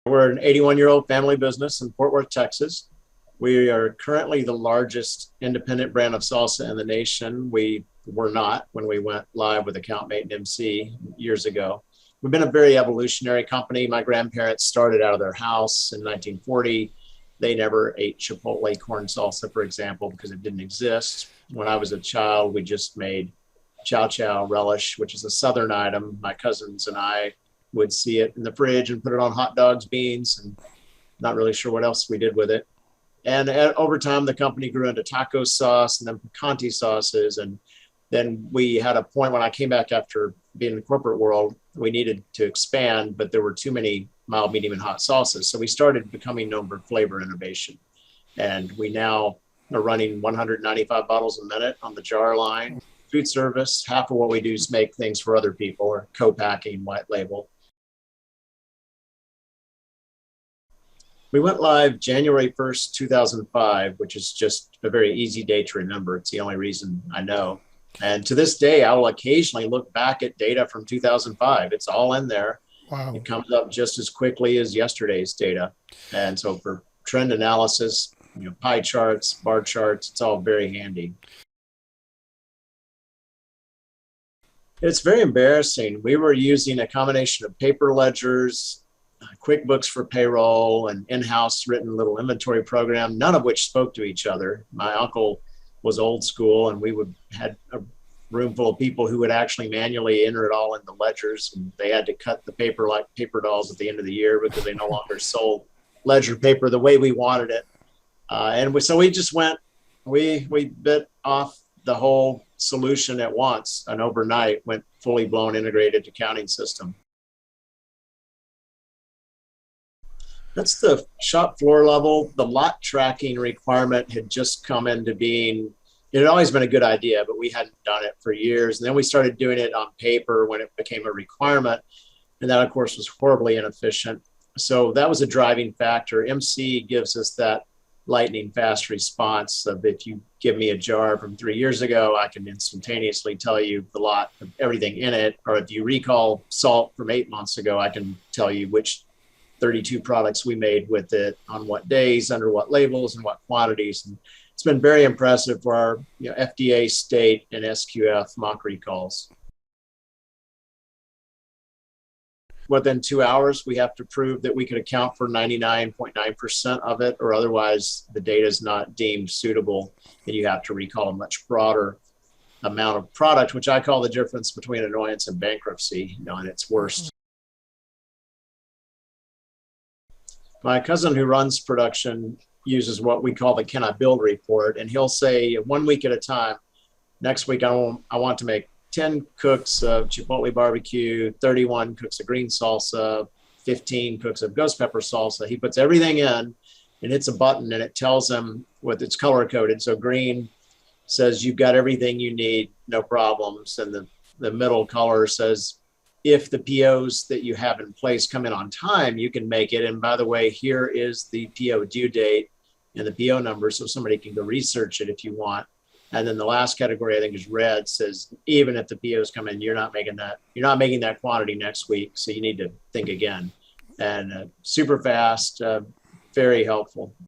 We're an 81-year-old family business in Fort Worth, Texas. We are currently the largest independent brand of salsa in the nation. We were not when we went live with AccountMate and MC years ago. We've been a very evolutionary company. My grandparents started out of their house in 1940. They never ate Chipotle corn salsa, for example, because it didn't exist. When I was a child, we just made chow chow relish, which is a Southern item. My cousins and I would see it in the fridge and put it on hot dogs, beans, and not really sure what else we did with it. And over time, the company grew into taco sauce and then picante sauces. And then we had a point when I came back after being in the corporate world, we needed to expand, but there were too many mild, medium, and hot sauces. So we started becoming known for flavor innovation. And we now are running 195 bottles a minute on the jar line. Food service, half of what we do is make things for other people or co-packing, white label. We went live January 1st, 2005, which is just a very easy day to remember. It's the only reason I know. And to this day, I will occasionally look back at data from 2005. It's all in there. Wow. It comes up just as quickly as yesterday's data. And so for trend analysis, pie charts, bar charts, it's all very handy. It's very embarrassing. We were using a combination of paper ledgers, QuickBooks for payroll, and in-house written little inventory program, none of which spoke to each other. My uncle was old school, and we had a room full of people who would actually manually enter it all in the ledgers, and they had to cut the paper like paper dolls at the end of the year because they no longer sold ledger paper the way we wanted it. So we just we bit off the whole solution at once, and overnight went fully blown integrated accounting system. That's the shop floor level. The lot tracking requirement had just come into being. It had always been a good idea, but we hadn't done it for years. And then we started doing it on paper when it became a requirement. And that, of course, was horribly inefficient. So that was a driving factor. MC gives us that lightning fast response of, if you give me a jar from 3 years ago, I can instantaneously tell you the lot of everything in it. Or if you recall salt from 8 months ago, I can tell you which 32 products we made with it, on what days, under what labels, and what quantities. And it's been very impressive for our FDA, state, and SQF mock recalls. Within 2 hours, we have to prove that we can account for 99.9% of it, or otherwise the data is not deemed suitable, and you have to recall a much broader amount of product, which I call the difference between annoyance and bankruptcy, in its worst. My cousin who runs production uses what we call the Can I Build report, and he'll say 1 week at a time, next week I want to make 10 cooks of Chipotle barbecue, 31 cooks of green salsa, 15 cooks of ghost pepper salsa. He puts everything in and hits a button, and it tells him what it's color coded. So green says you've got everything you need, no problems. And the middle color says, if the POs that you have in place come in on time, you can make it. And by the way, here is the PO due date and the PO number, so somebody can go research it if you want. And then the last category, I think, is red, says even if the POs come in, you're not making that quantity next week, so you need to think again. And super fast, very helpful.